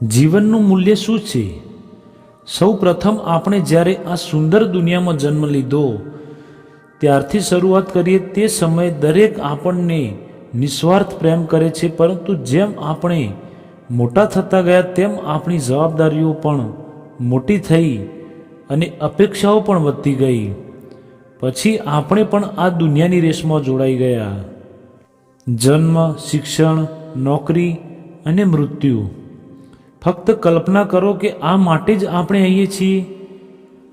જીવનનું મૂલ્ય શું છે? સૌ પ્રથમ આપણે જ્યારે આ સુંદર દુનિયામાં જન્મ લીધો ત્યારથી શરૂઆત કરીએ તે સમયે દરેક આપણને નિસ્વાર્થ પ્રેમ કરે છે, પરંતુ જેમ આપણે મોટા થતા ગયા તેમ આપણી જવાબદારીઓ પણ મોટી થઈ અને અપેક્ષાઓ પણ વધતી ગઈ. પછી આપણે પણ આ દુનિયાની રેસમાં જોડાઈ ગયા. જન્મ, શિક્ષણ, નોકરી અને મૃત્યુ. ફક્ત કલ્પના કરો કે આ માટે જ આપણે અહીંયા છીએ.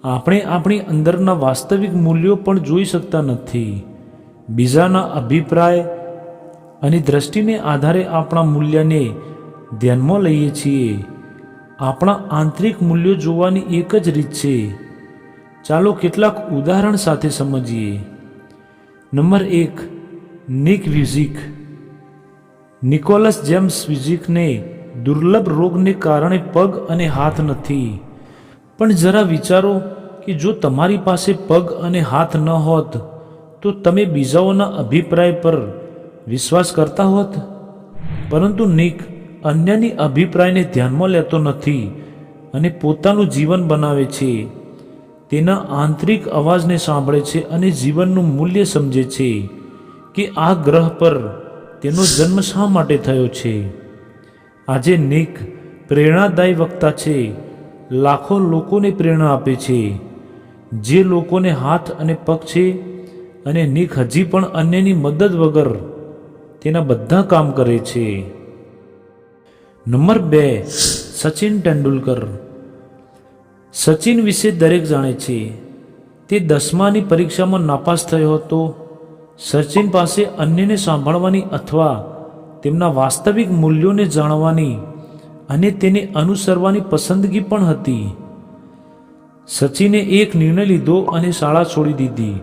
આપણે આપણી અંદરના વાસ્તવિક મૂલ્યો પણ જોઈ શકતા નથી. બીજાના અભિપ્રાય અને દ્રષ્ટિને આધારે આપણા મૂલ્યને ધ્યાનમાં લઈએ છીએ. આપણા આંતરિક મૂલ્યો જોવાની એક જ રીત છે. ચાલો કેટલાક ઉદાહરણ સાથે સમજીએ. Number 1, Nick Vujicic. Nicholas James વ્યુઝિકને દુર્લભ રોગને કારણે પગ અને હાથ નથી. પણ જરા વિચારો કે જો તમારી પાસે પગ અને હાથ ન હોત તો તમે બીજાઓના અભિપ્રાય પર વિશ્વાસ કરતા હોત. પરંતુ નિક અન્યની અભિપ્રાયને ધ્યાનમાં લેતો નથી અને પોતાનું જીવન બનાવે છે. તેના આંતરિક અવાજને સાંભળે છે અને જીવનનું મૂલ્ય સમજે છે કે આ ગ્રહ પર તેનો જન્મ શા માટે થયો છે. આજે નિક પ્રેરણાદાયી વક્તા છે. લાખો લોકોને પ્રેરણા આપે છે. જે લોકોને હાથ અને પગ છે, અને નિક હજી પણ અન્યની મદદ વગર તેના બધા કામ કરે છે. નંબર 2, સચિન તેંડુલકર. સચિન વિશે દરેક જાણે છે. તે 10માની પરીક્ષામાં નાપાસ થયો હતો. સચિન પાસે અન્યને સાંભળવાની અથવા તેમના વાસ્તવિક મૂલ્યોને જાણવાની અને તેને અનુસરવાની પસંદગી પણ હતી. સચિને એક નિર્ણય લીધો અને શાળા છોડી દીધી.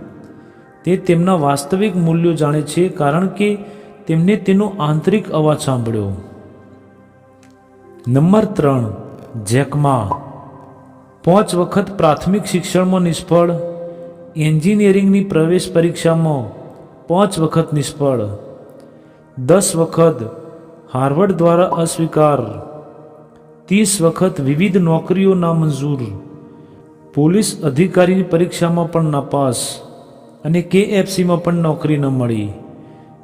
તે તેમના વાસ્તવિક મૂલ્યો જાણે છે કારણ કે તેમને તેનો આંતરિક અવાજ સાંભળ્યો. નંબર 3, જેક મા. 5 વખત પ્રાથમિક શિક્ષણમાં નિષ્ફળ, એન્જિનિયરિંગની પ્રવેશ પરીક્ષામાં 5 વખત નિષ્ફળ, 10 વખત હાર્વર્ડ દ્વારા અસ્વીકાર, 30 વખત વિવિધ નોકરીઓ નામંજૂર, પોલીસ અધિકારીની પરીક્ષામાં પણ નાપાસ અને KFCમાં પણ નોકરી ન મળી.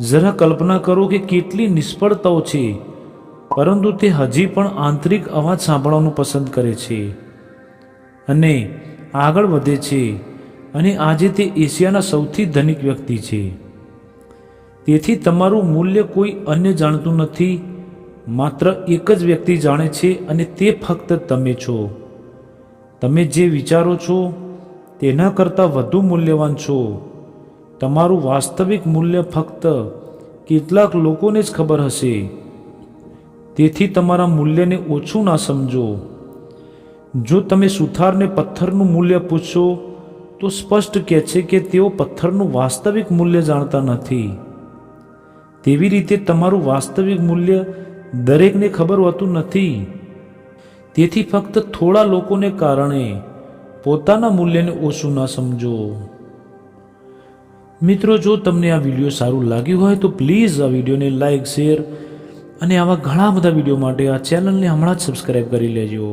જરા કલ્પના કરો કે કેટલી નિષ્ફળતાઓ છે, પરંતુ તે હજી પણ આંતરિક અવાજ સાંભળવાનું પસંદ કરે છે અને આગળ વધે છે. અને આજે તે એશિયાના સૌથી ધનિક વ્યક્તિ છે. તેથી તમારું મૂલ્ય કોઈ અન્ય જાણતું નથી. માત્ર એક જ વ્યક્તિ જાણે છે અને તે ફક્ત તમે છો. તમે જે વિચારો છો તેના કરતાં વધુ મૂલ્યવાન છો. તમારું વાસ્તવિક મૂલ્ય ફક્ત કેટલાક લોકોને જ ખબર હશે. તેથી તમારા મૂલ્યને ઓછું ના સમજો. જો તમે સુથારને પથ્થરનું મૂલ્ય પૂછશો તો સ્પષ્ટ કહે છે કે તેઓ પથ્થરનું વાસ્તવિક મૂલ્ય જાણતા નથી. તેવી રીતે તમારું વાસ્તવિક મૂલ્ય દરેકને ખબર હોતું નથી. તેથી ફક્ત થોડા લોકોને કારણે પોતાના મૂલ્યને ઓછું ના સમજો. મિત્રો, જો તમને આ વિડીયો સારું લાગ્યું હોય તો પ્લીઝ આ વિડીયોને લાઈક, શેર અને આવા ઘણા બધા વિડીયો માટે આ ચેનલને હમણાં જ સબસ્ક્રાઈબ કરી લેજો.